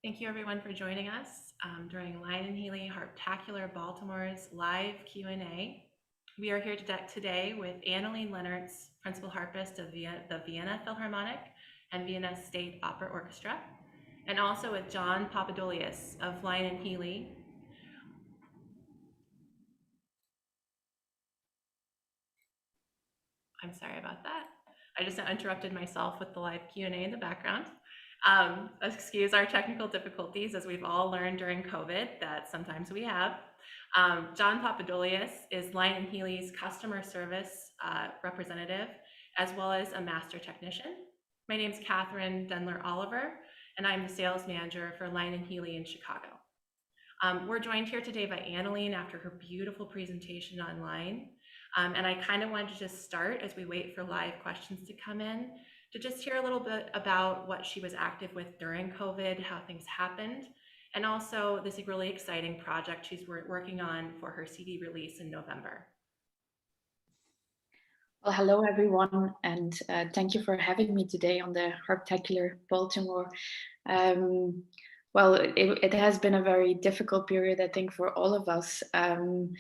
Thank you everyone for joining us during Lyon and Healy Harptacular Baltimore's live Q&A. We are here today with Anneleen Lenaerts, Principal Harpist of the Vienna Philharmonic and Vienna State Opera Orchestra, and also with John Papadolias of Lyon and Healy. I'm sorry about that. I just interrupted myself with the live Q&A in the background. Excuse our technical difficulties, as we've all learned during COVID that sometimes we have. John Papadolias is Lyon and Healy's customer service representative, as well as a master technician. My name is Katherine Denler Oliver, and I'm the sales manager for Lyon and Healy in Chicago. We're joined here today by Anneleen after her beautiful presentation online. And I kind of wanted to just start as we wait for live questions to come in, to just hear a little bit about what she was active with during COVID, how things happened, and also this really exciting project she's working on for her CD release in November. Well, hello everyone, and thank you for having me today on the Harptacular Baltimore. Well, it has been a very difficult period, I think, for all of us. In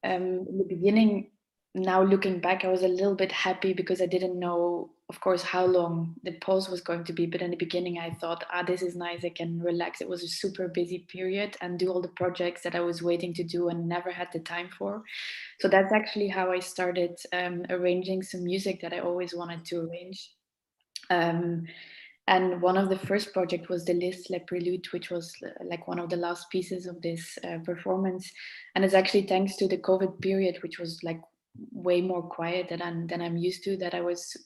the beginning, now looking back, I was a little bit happy because I didn't know, of course, how long the pause was going to be. But in the beginning, I thought, this is nice. I can relax. It was a super busy period and do all the projects that I was waiting to do and never had the time for. So that's actually how I started arranging some music that I always wanted to arrange. And one of the first project was the Liszt Le Prelude, which was like one of the last pieces of this performance. And it's actually thanks to the COVID period, which was like way more quiet than I'm used to, that I was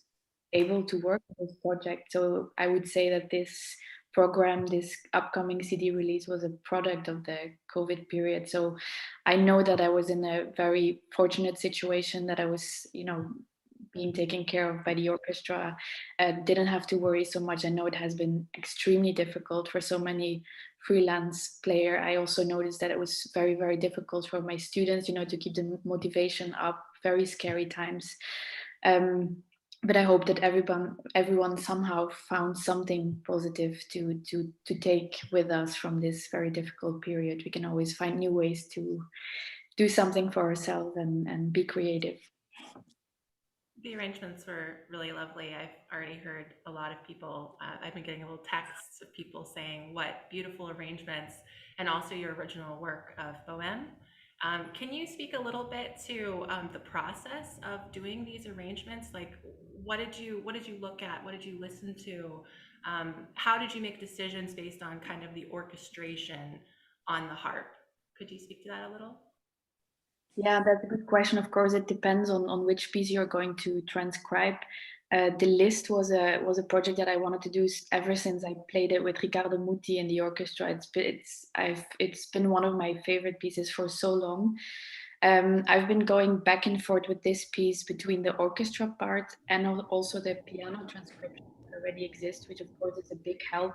able to work on this project. So I would say that this program, this upcoming CD release, was a product of the COVID period. So I know that I was in a very fortunate situation, that I was, being taken care of by the orchestra. Didn't have to worry so much. I know it has been extremely difficult for so many freelance player. I also noticed that it was very, very difficult for my students, to keep the motivation up. Very scary times. But I hope that everyone somehow found something positive to take with us from this very difficult period. We can always find new ways to do something for ourselves and be creative. The arrangements were really lovely. I've already heard a lot of people, I've been getting little texts of people saying what beautiful arrangements, and also your original work of Bohème. Can you speak a little bit to the process of doing these arrangements? Like, what did you look at? What did you listen to? How did you make decisions based on kind of the orchestration on the harp? Could you speak to that a little? Yeah, that's a good question. Of course, it depends on which piece you're going to transcribe. The Liszt was a project that I wanted to do ever since I played it with Riccardo Muti in the orchestra. It's been one of my favorite pieces for so long. I've been going back and forth with this piece between the orchestra part and also the piano transcription that already exists, which of course is a big help.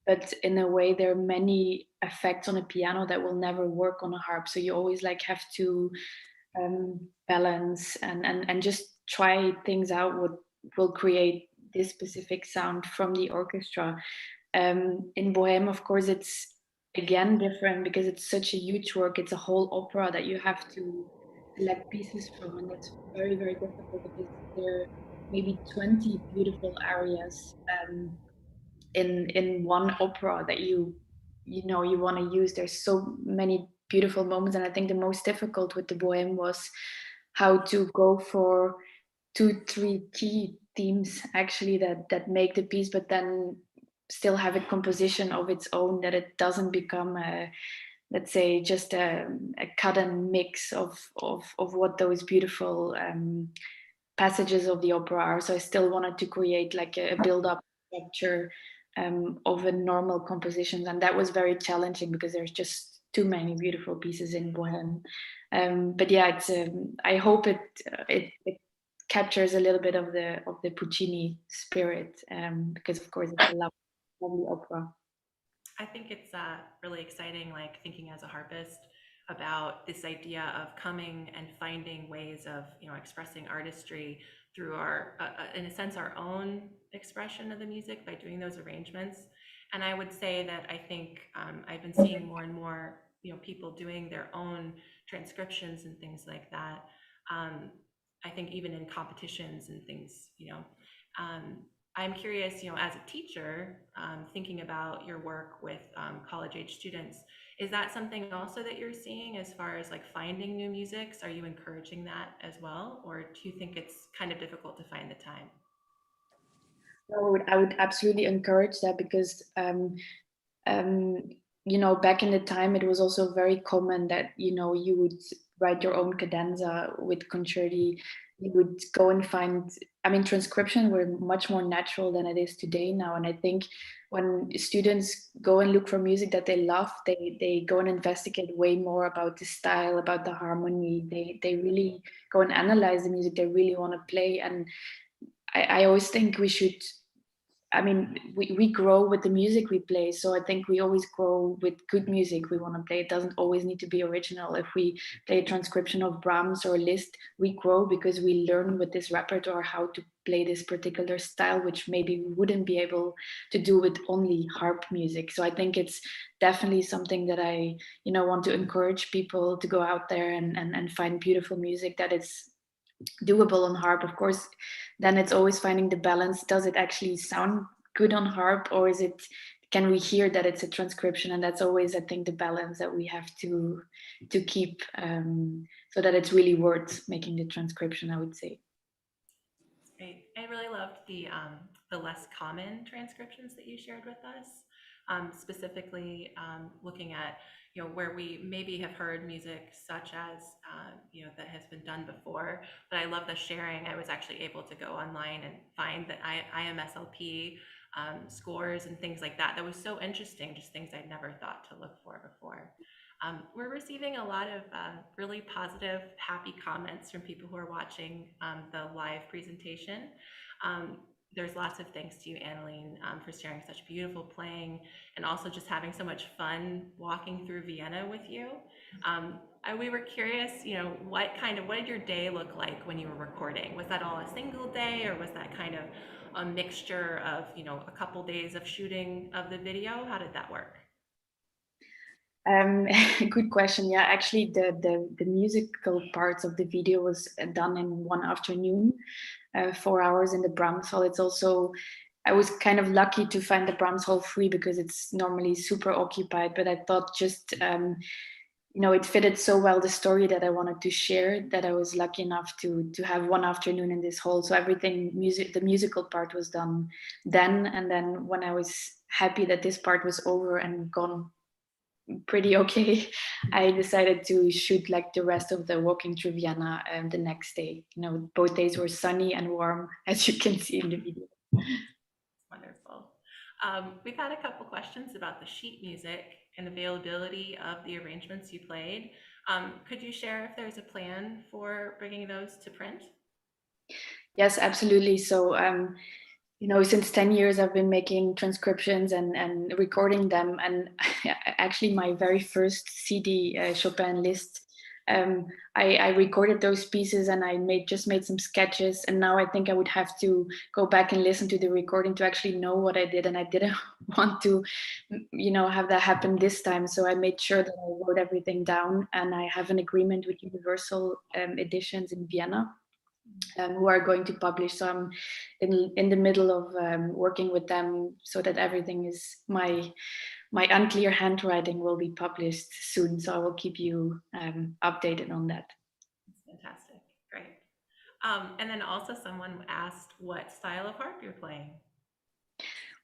But in a way, there are many effects on a piano that will never work on a harp. So you always like have to balance and just try things out what will create this specific sound from the orchestra. In Bohème, of course, it's again different because it's such a huge work. It's a whole opera that you have to select pieces from, and that's very, very difficult because there are maybe 20 beautiful areas in one opera that you want to use. There's so many beautiful moments, and I think the most difficult with the Bohème was how to go for 2-3 key themes actually that make the piece, but then still have a composition of its own, that it doesn't become let's say just a cut and mix of what those beautiful passages of the opera are. So I still wanted to create like a build-up structure of a normal composition, and that was very challenging because there's just too many beautiful pieces in Bohème. But yeah, it's I hope it captures a little bit of the Puccini spirit, because of course it's a lovely opera. I think it's really exciting, like thinking as a harpist about this idea of coming and finding ways of expressing artistry through our, in a sense, our own expression of the music by doing those arrangements. And I would say that I think I've been seeing more and more, people doing their own transcriptions and things like that. Um, I think even in competitions and things, um, I'm curious, as a teacher, thinking about your work with college age students, is that something also that you're seeing as far as like finding new musics? Are you encouraging that as well? Or do you think it's kind of difficult to find the time? I would absolutely encourage that because um, back in the time, it was also very common that, you would write your own cadenza with concerti. You would go and find, transcription were much more natural than it is today now. And I think when students go and look for music that they love, they go and investigate way more about the style, about the harmony. They really go and analyze the music they really want to play. And I always think we should, we grow with the music we play. So I think we always grow with good music we want to play. It doesn't always need to be original. If we play a transcription of Brahms or Liszt, we grow because we learn with this repertoire how to play this particular style, which maybe we wouldn't be able to do with only harp music. So I think it's definitely something that I, want to encourage people to go out there and find beautiful music that is doable on harp. Of course, then it's always finding the balance. Does it actually sound good on harp, or is it, can we hear that it's a transcription? And that's always, I think, the balance that we have to keep, so that it's really worth making the transcription, I would say. Great. I really loved the less common transcriptions that you shared with us, specifically looking at where we maybe have heard music such as that has been done before. But I love the sharing. I was actually able to go online and find that IMSLP scores and things like that. That was so interesting. Just things I'd never thought to look for before. We're receiving a lot of really positive, happy comments from people who are watching the live presentation. Um, there's lots of thanks to you, Anneleen, for sharing such beautiful playing and also just having so much fun walking through Vienna with you. We were curious, what did your day look like when you were recording? Was that all a single day, or was that kind of a mixture of, a couple days of shooting of the video? How did that work? Um, Good question. Yeah, actually, the musical parts of the video was done in one afternoon, 4 hours in the Brahms Hall. It's also, I was kind of lucky to find the Brahms Hall free because it's normally super occupied. But I thought just, it fitted so well the story that I wanted to share, that I was lucky enough to have one afternoon in this hall. So everything the musical part was done then, and then when I was happy that this part was over and gone pretty okay, I decided to shoot like the rest of the walking through Vienna the next day. Both days were sunny and warm, as you can see in the video. Wonderful. We've had a couple questions about the sheet music and availability of the arrangements you played. Could you share if there's a plan for bringing those to print? Yes, absolutely. So since 10 years I've been making transcriptions and recording them. And actually my very first CD, Chopin Liszt, I recorded those pieces and I just made some sketches. And now I think I would have to go back and listen to the recording to actually know what I did. And I didn't want to, have that happen this time. So I made sure that I wrote everything down, and I have an agreement with Universal Editions in Vienna, who are going to publish. So I'm in the middle of working with them so that everything is, my unclear handwriting will be published soon. So I will keep you updated on that. That's fantastic. Great. And then also someone asked what style of harp you're playing.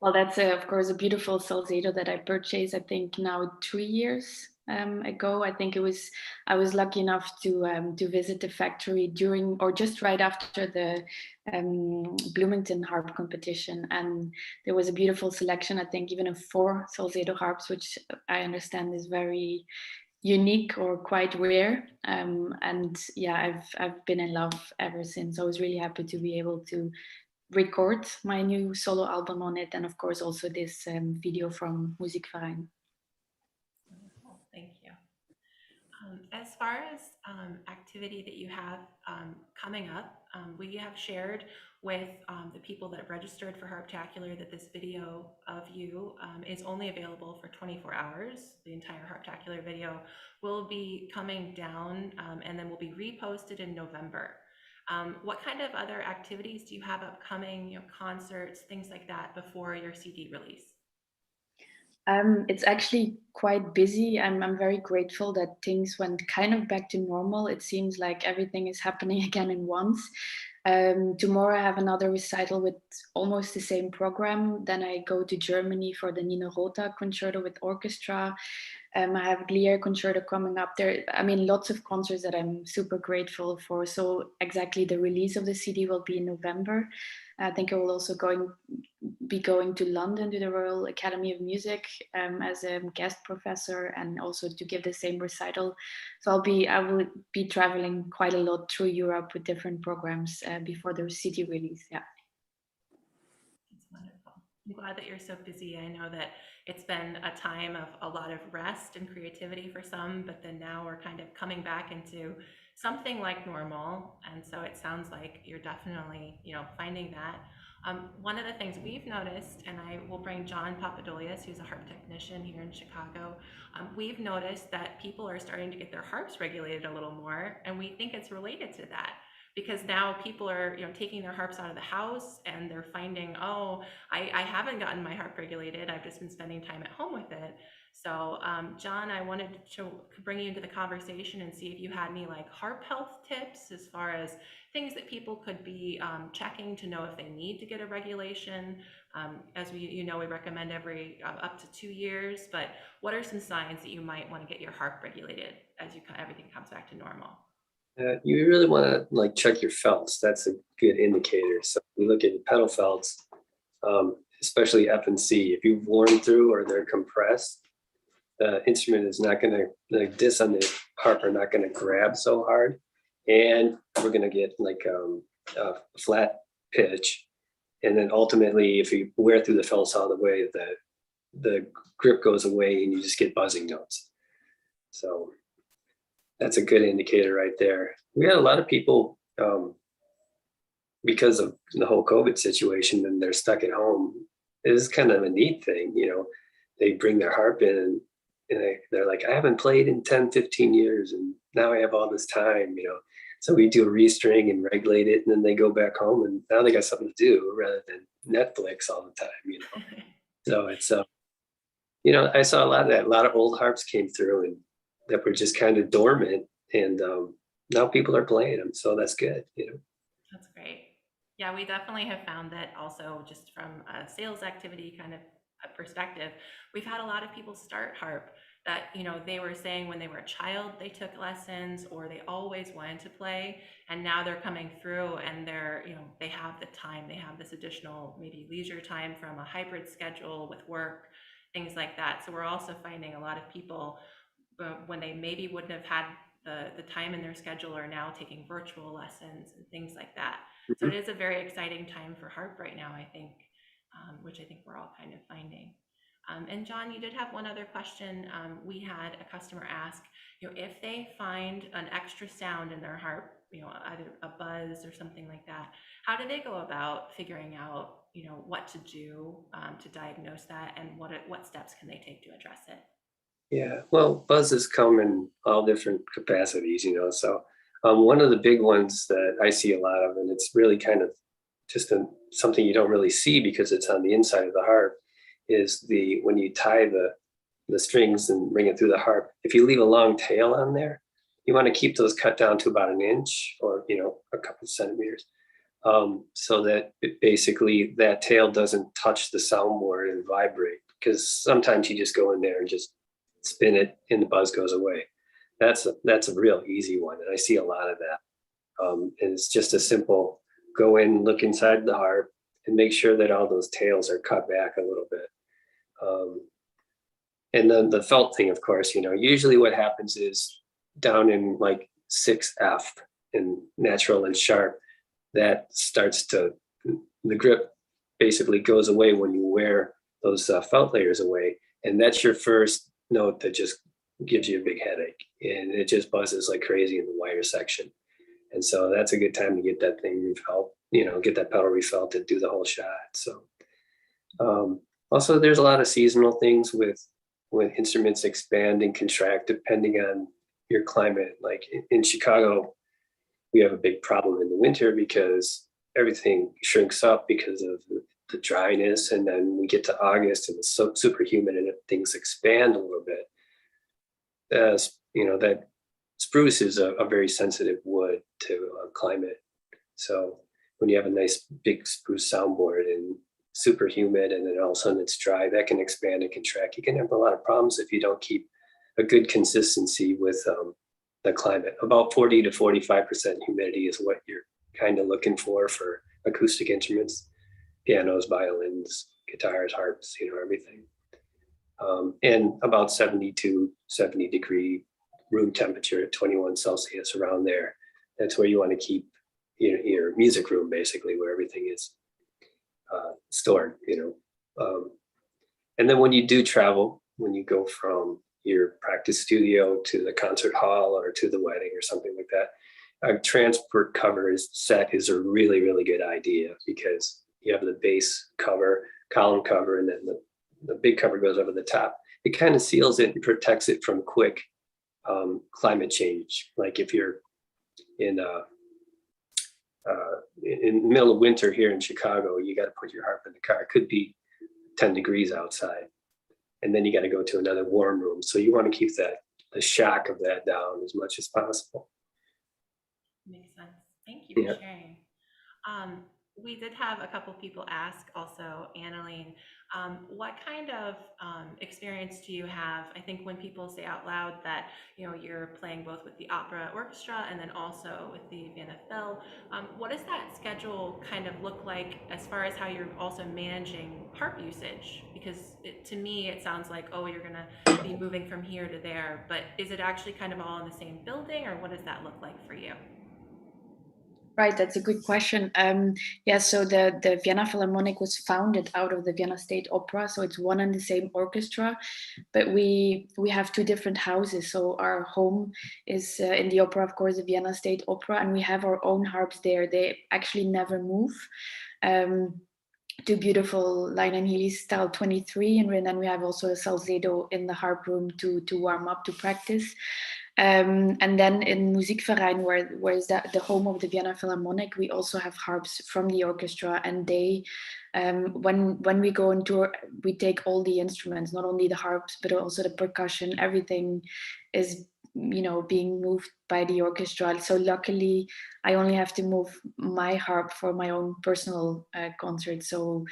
Well, that's of course a beautiful Salcedo that I purchased, I think now 3 years ago. I think I was lucky enough to visit the factory during or just right after the Bloomington harp competition, and there was a beautiful selection. I think even of 4 Salcedo harps, which I understand is very unique or quite rare. And yeah, I've been in love ever since. I was really happy to be able to record my new solo album on it, and of course also this video from Musikverein. Wonderful. Thank you. As far as activity that you have coming up, we have shared with the people that have registered for Harptacular that this video of you is only available for 24 hours. The entire Harptacular video will be coming down and then will be reposted in November. What kind of other activities do you have upcoming, concerts, things like that before your CD release? It's actually quite busy. I'm very grateful that things went kind of back to normal. It seems like everything is happening again in once. Tomorrow I have another recital with almost the same program. Then I go to Germany for the Nino Rota concerto with orchestra. I have Glier concerto coming up there. I mean, lots of concerts that I'm super grateful for. So exactly the release of the CD will be in November. I think I will also be going to London to the Royal Academy of Music as a guest professor and also to give the same recital. So I will be traveling quite a lot through Europe with different programs before the CD release. Yeah. That's wonderful. I'm glad that you're so busy. I know that it's been a time of a lot of rest and creativity for some, but then now we're kind of coming back into something like normal. And so it sounds like you're definitely, finding that. One of the things we've noticed, and I will bring John Papadolias, who's a harp technician here in Chicago, we've noticed that people are starting to get their harps regulated a little more, and we think it's related to that because now people are taking their harps out of the house and they're finding, oh, I haven't gotten my harp regulated, I've just been spending time at home with it. So John, I wanted to bring you into the conversation and see if you had any like harp health tips as far as things that people could be checking to know if they need to get a regulation. As we recommend every up to 2 years, but what are some signs that you might want to get your harp regulated as everything comes back to normal? You really want to like check your felts. That's a good indicator. So we look at your pedal felts, especially F and C. If you've worn through or they're compressed, the instrument is not going to, like discs on the harp are not going to grab so hard, and we're going to get like a flat pitch. And then ultimately, if you wear through the felts all the way, the grip goes away and you just get buzzing notes. So that's a good indicator right there. We had a lot of people because of the whole COVID situation and they're stuck at home. It is kind of a neat thing, they bring their harp in and they're like, I haven't played in 10, 15 years and now I have all this time. So we do a restring and regulate it and then they go back home and now they got something to do rather than Netflix all the time. So it's, I saw a lot of that. A lot of old harps came through and that were just kind of dormant, and now people are playing them, so that's good. That's great. Yeah, we definitely have found that also just from a sales activity kind of a perspective, we've had a lot of people start harp that, they were saying when they were a child, they took lessons or they always wanted to play. And now they're coming through and they have the time, they have this additional maybe leisure time from a hybrid schedule with work, things like that. So we're also finding a lot of people when they maybe wouldn't have had the time in their schedule are now taking virtual lessons and things like that. So it is a very exciting time for harp right now, I think, which I think we're all kind of finding. And John, you did have one other question. We had a customer ask, if they find an extra sound in their harp, either a buzz or something like that, how do they go about figuring out, what to do to diagnose that, and what steps can they take to address it? Yeah, well, buzzes come in all different capacities, So one of the big ones that I see a lot of, and it's really kind of just something you don't really see because it's on the inside of the harp, is when you tie the strings and bring it through the harp. If you leave a long tail on there, you want to keep those cut down to about an inch or a couple of centimeters, so that basically that tail doesn't touch the soundboard and vibrate. Because sometimes you just go in there and just spin it and the buzz goes away. That's a real easy one, and I see a lot of that. And it's just a simple go in, look inside the harp, and make sure that all those tails are cut back a little bit. And then the felt thing, of course, usually what happens is down in like 6F in natural and sharp, that starts to, the grip basically goes away when you wear those felt layers away. And that's your first note that just gives you a big headache, and it just buzzes like crazy in the wire section. And so that's a good time to get that thing refelt, get that pedal refelt and do the whole shot. So also, there's a lot of seasonal things with when instruments expand and contract depending on your climate. Like in Chicago, we have a big problem in the winter because everything shrinks up because of the dryness, and then we get to August and it's so super humid and things expand a little bit. As that spruce is a very sensitive wood to climate. So when you have a nice big spruce soundboard and super humid and then all of a sudden it's dry, that can expand and contract. You can have a lot of problems if you don't keep a good consistency with the climate. About 40 to 45% humidity is what you're kind of looking for acoustic instruments, pianos, violins, guitars, harps, everything. And about 70 to 70 degree room temperature at 21 Celsius, around there. That's where you want to keep your music room, basically, where everything is stored. And then when you do travel, when you go from your practice studio to the concert hall or to the wedding or something like that, a transport cover set is a really, really good idea, because you have the base cover, column cover, and then the big cover goes over the top. It kind of seals it and protects it from quick climate change. Like if you're in the middle of winter here in Chicago, you got to put your harp in the car. It could be 10 degrees outside, and then you got to go to another warm room. So you want to keep the shock of that down as much as possible. Makes sense. Thank you for sharing. We did have a couple people ask also, Anneleen, what kind of experience do you have? I think when people say out loud that you're playing both with the opera orchestra and then also with the Vienna Phil, what does that schedule kind of look like as far as how you're also managing harp usage? Because to me it sounds like, oh, you're gonna be moving from here to there, but is it actually kind of all in the same building, or what does that look like for you? Right, that's a good question. So the Vienna Philharmonic was founded out of the Vienna State Opera, so it's one and the same orchestra, but we have two different houses. So our home is in the opera, of course, the Vienna State Opera, and we have our own harps there. They actually never move. Two beautiful Lyon and Healy style 23, and then we have also a Salcedo in the harp room to warm up to practice. And then in Musikverein, where is that the home of the Vienna Philharmonic, we also have harps from the orchestra, and they, when we go on tour, we take all the instruments, not only the harps, but also the percussion. Everything is being moved by the orchestra. So luckily, I only have to move my harp for my own personal concert. So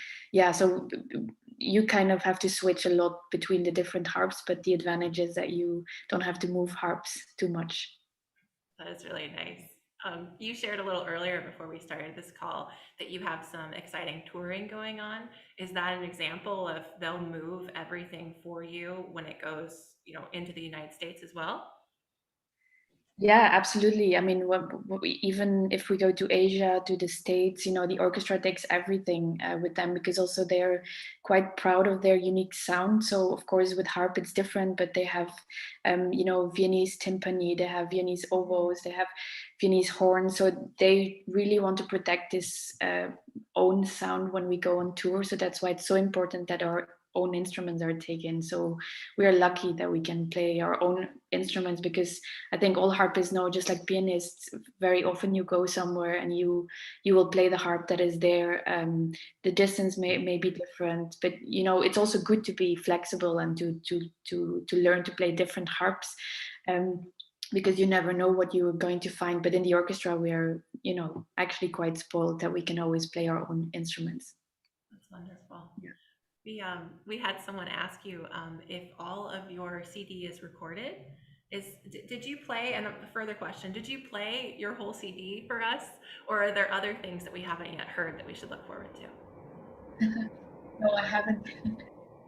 you kind of have to switch a lot between the different harps, but the advantage is that you don't have to move harps too much. That is really nice. You shared a little earlier before we started this call that you have some exciting touring going on. Is that an example of they'll move everything for you when it goes, into the United States as well? Yeah, absolutely. I mean, even if we go to Asia, to the States, the orchestra takes everything with them, because also they're quite proud of their unique sound. So of course with harp it's different, but they have, Viennese timpani, they have Viennese oboes, they have Viennese horns. So they really want to protect this own sound when we go on tour. So that's why it's so important that our own instruments are taken. So we are lucky that we can play our own instruments, because I think all harpists know, just like pianists, very often you go somewhere and you will play the harp that is there. The distance may be different, but it's also good to be flexible and to learn to play different harps, because you never know what you're going to find. But in the orchestra, we are actually quite spoiled that we can always play our own instruments. That's wonderful. Yeah. We had someone ask you if all of your CD is recorded. Did you play? And a further question: did you play your whole CD for us, or are there other things that we haven't yet heard that we should look forward to? No, I haven't.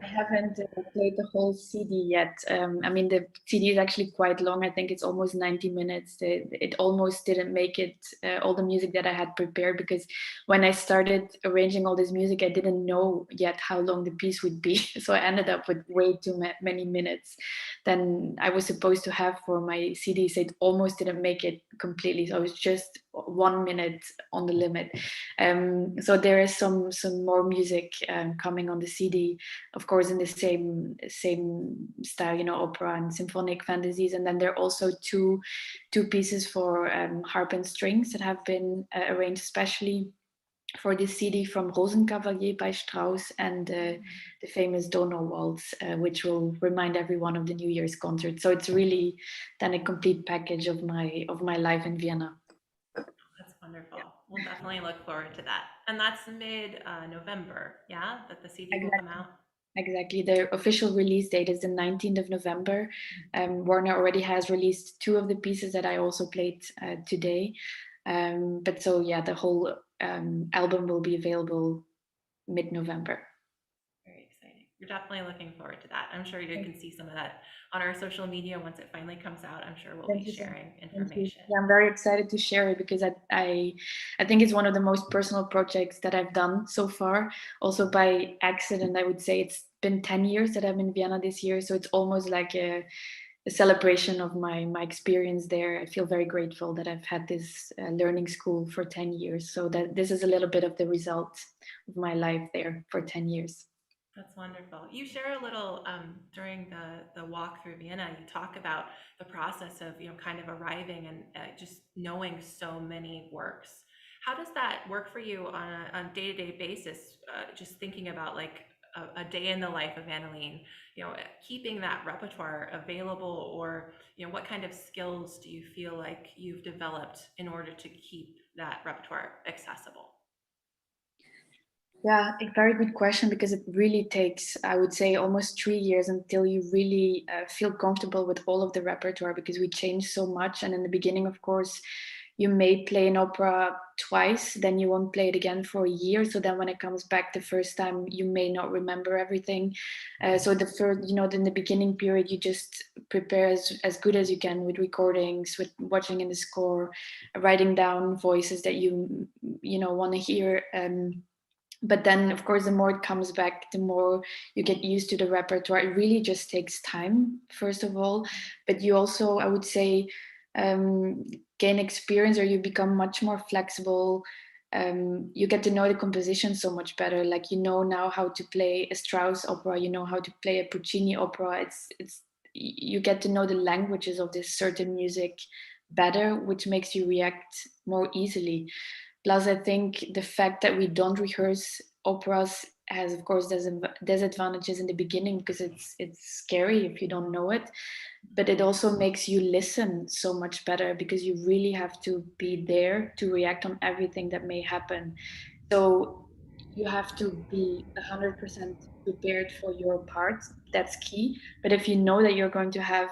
I haven't played the whole CD yet. I mean, the CD is actually quite long. I think it's almost 90 minutes. It almost didn't make it, all the music that I had prepared, because when I started arranging all this music, I didn't know yet how long the piece would be. So I ended up with way too many minutes than I was supposed to have for my CD. So it almost didn't make it completely. So I was just 1 minute on the limit. So there is some more music coming on the CD, of course, in the same style, opera and symphonic fantasies. And then there are also two pieces for harp and strings that have been arranged especially for this CD, from Rosenkavalier by Strauss, and the famous Donau Waltz, which will remind everyone of the New Year's concert. So it's really then a complete package of my life in Vienna. That's wonderful. We'll definitely look forward to that. And that's mid November, yeah, that the CD will come out. Exactly. The official release date is the 19th of November. Warner already has released two of the pieces that I also played today. But so, yeah, the whole album will be available mid-November. Very exciting. We're definitely looking forward to that. I'm sure you can see some of that on our social media once it finally comes out. I'm sure we'll be sharing information. Yeah, I'm very excited to share it, because I think it's one of the most personal projects that I've done so far. Also by accident, I would say. It's been 10 years that I'm in Vienna this year, so it's almost like a celebration of my experience there. I feel very grateful that I've had this learning school for 10 years. So that this is a little bit of the result of my life there for 10 years. That's wonderful. You share a little during the walk through Vienna. You talk about the process of kind of arriving and just knowing so many works. How does that work for you on a day-to-day basis? Just thinking about like a day in the life of Anneleen, keeping that repertoire available, or what kind of skills do you feel like you've developed in order to keep that repertoire accessible? Yeah, a very good question, because it really takes, I would say, almost 3 years until you really feel comfortable with all of the repertoire, because we change so much. And in the beginning, of course, you may play an opera twice, then you won't play it again for a year. So then when it comes back the first time, you may not remember everything. So the first, in the beginning period, you just prepare as good as you can with recordings, with watching in the score, writing down voices that you want to hear. But then, of course, the more it comes back, the more you get used to the repertoire. It really just takes time, first of all, but you also, I would say, um, gain experience, or you become much more flexible. You get to know the composition so much better. Like, now how to play a Strauss opera, how to play a Puccini opera. It's you get to know the languages of this certain music better, which makes you react more easily. Plus, I think the fact that we don't rehearse operas has, of course, disadvantages in the beginning, because it's scary if you don't know it. But it also makes you listen so much better, because you really have to be there to react on everything that may happen. So you have to be 100% prepared for your part. That's key. But if you know that you're going to have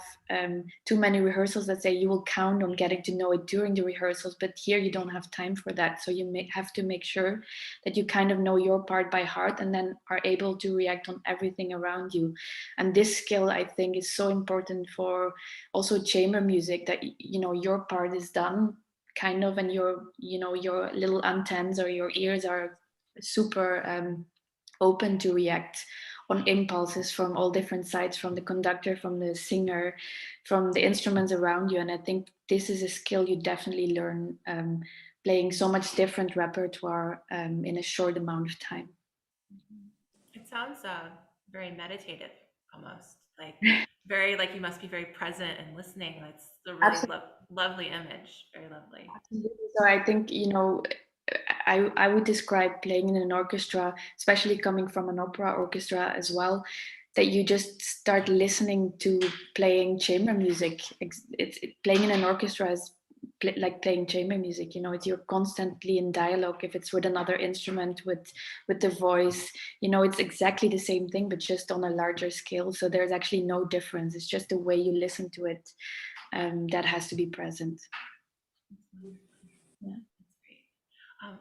too many rehearsals, let's say, you will count on getting to know it during the rehearsals. But here you don't have time for that. So you have to make sure that you kind of know your part by heart, and then are able to react on everything around you. And this skill, I think, is so important for also chamber music, that your part is done kind of, and your little antennas or your ears are super open to react on impulses from all different sides, from the conductor, from the singer, from the instruments around you. And I think this is a skill you definitely learn, playing so much different repertoire in a short amount of time. It sounds very meditative, almost like very like you must be very present and listening. That's a really lovely image. Very lovely. Absolutely. So I think, I would describe playing in an orchestra, especially coming from an opera orchestra as well, that you just start listening to playing chamber music. Playing in an orchestra is like playing chamber music. You're constantly in dialogue. If it's with another instrument, with the voice, it's exactly the same thing, but just on a larger scale. So there's actually no difference. It's just the way you listen to it that has to be present. That's wonderful. Yeah. That's great.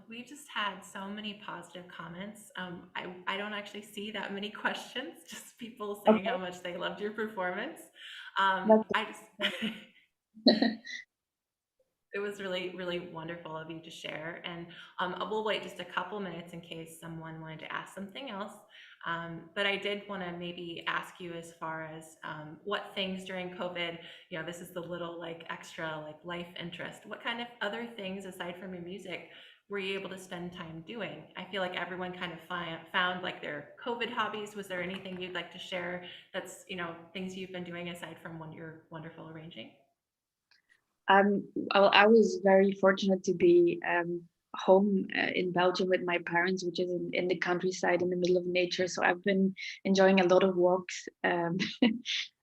We've just had so many positive comments. I don't actually see that many questions, just people saying Okay, how much they loved your performance. that's I just, it was really, really wonderful of you to share. And we'll wait just a couple minutes in case someone wanted to ask something else. But I did want to maybe ask you as far as what things during COVID, this is the little like extra like life interest. What kind of other things aside from your music were you able to spend time doing? I feel like everyone kind of found like their COVID hobbies. Was there anything you'd like to share that's, things you've been doing aside from when you're wonderful arranging? Well, I was very fortunate to be home in Belgium with my parents, which is in the countryside in the middle of nature. So I've been enjoying a lot of walks.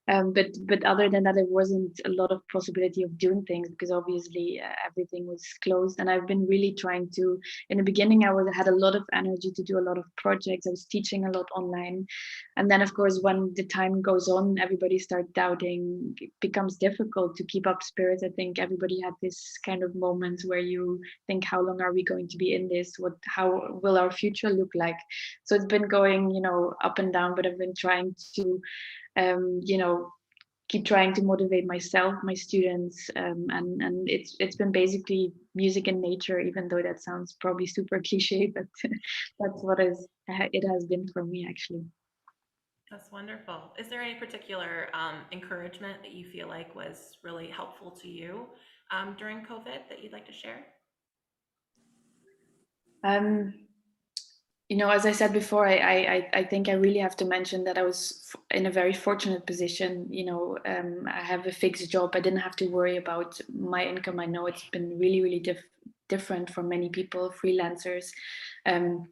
But other than that, there wasn't a lot of possibility of doing things because obviously everything was closed. And I've been really trying to. In the beginning, had a lot of energy to do a lot of projects. I was teaching a lot online, and then of course when the time goes on, everybody starts doubting. It becomes difficult to keep up spirits. I think everybody had this kind of moments where you think, how long are we going to be in this? How will our future look like? So it's been going, up and down, but I've been trying to you know, keep trying to motivate myself, my students, and it's been basically music and nature, even though that sounds probably super cliche, but that's what it has been for me actually. That's wonderful. Is there any particular encouragement that you feel like was really helpful to you during COVID that you'd like to share? Um, as I said before, I think I really have to mention that I was in a very fortunate position. I have a fixed job. I didn't have to worry about my income. I know it's been really, really different for many people, freelancers, um,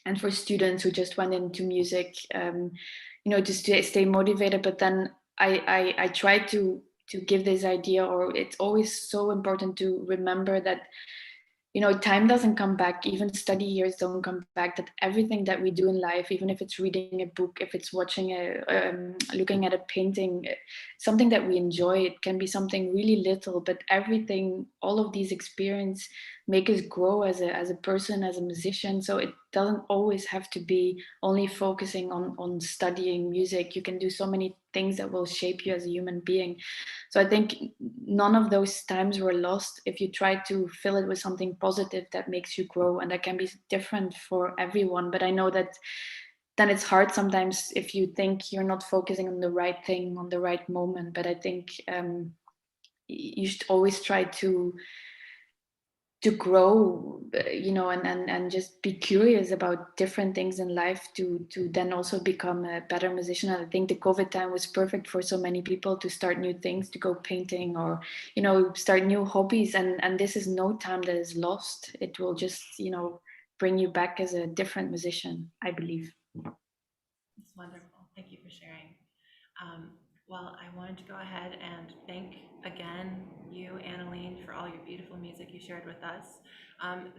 and for students who just went into music, to stay motivated. But then I try to give this idea, or it's always so important to remember that time doesn't come back, even study years don't come back, that everything that we do in life, even if it's reading a book, if it's watching looking at a painting, something that we enjoy, it can be something really little, but everything, all of these experience make us grow as a person, as a musician. So it doesn't always have to be only focusing on studying music. You can do so many things that will shape you as a human being. So I think none of those times were lost if you try to fill it with something positive that makes you grow. And that can be different for everyone. But I know that then it's hard sometimes if you think you're not focusing on the right thing, on the right moment. But I think you should always try to grow, and just be curious about different things in life to then also become a better musician. And I think the COVID time was perfect for so many people to start new things, to go painting, or start new hobbies. And this is no time that is lost. It will just bring you back as a different musician, I believe. It's wonderful. Thank you for sharing. Um, well, I wanted to go ahead and thank again you, Anneleen, for all your beautiful music you shared with us.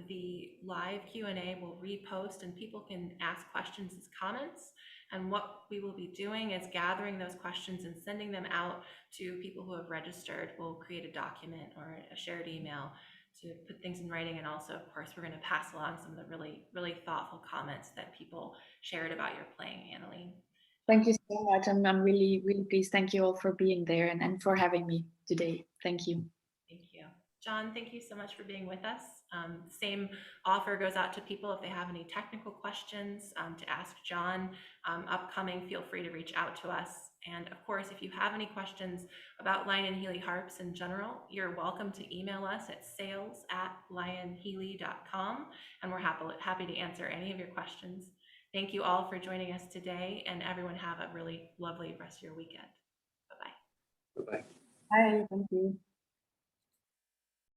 The live Q&A will repost and people can ask questions as comments. And what we will be doing is gathering those questions and sending them out to people who have registered. We'll create a document or a shared email to put things in writing. And also, of course, we're going to pass along some of the really, really thoughtful comments that people shared about your playing, Anneleen. Thank you so much. I'm really, really pleased. Thank you all for being there and for having me today. Thank you. Thank you. John, thank you so much for being with us. Same offer goes out to people if they have any technical questions to ask John upcoming, feel free to reach out to us. And of course, if you have any questions about Lyon and Healy harps in general, you're welcome to email us at sales@lyonhealy.com, and we're happy to answer any of your questions. Thank you all for joining us today, and everyone have a really lovely rest of your weekend. Bye-bye. Bye-bye. Bye. Thank you.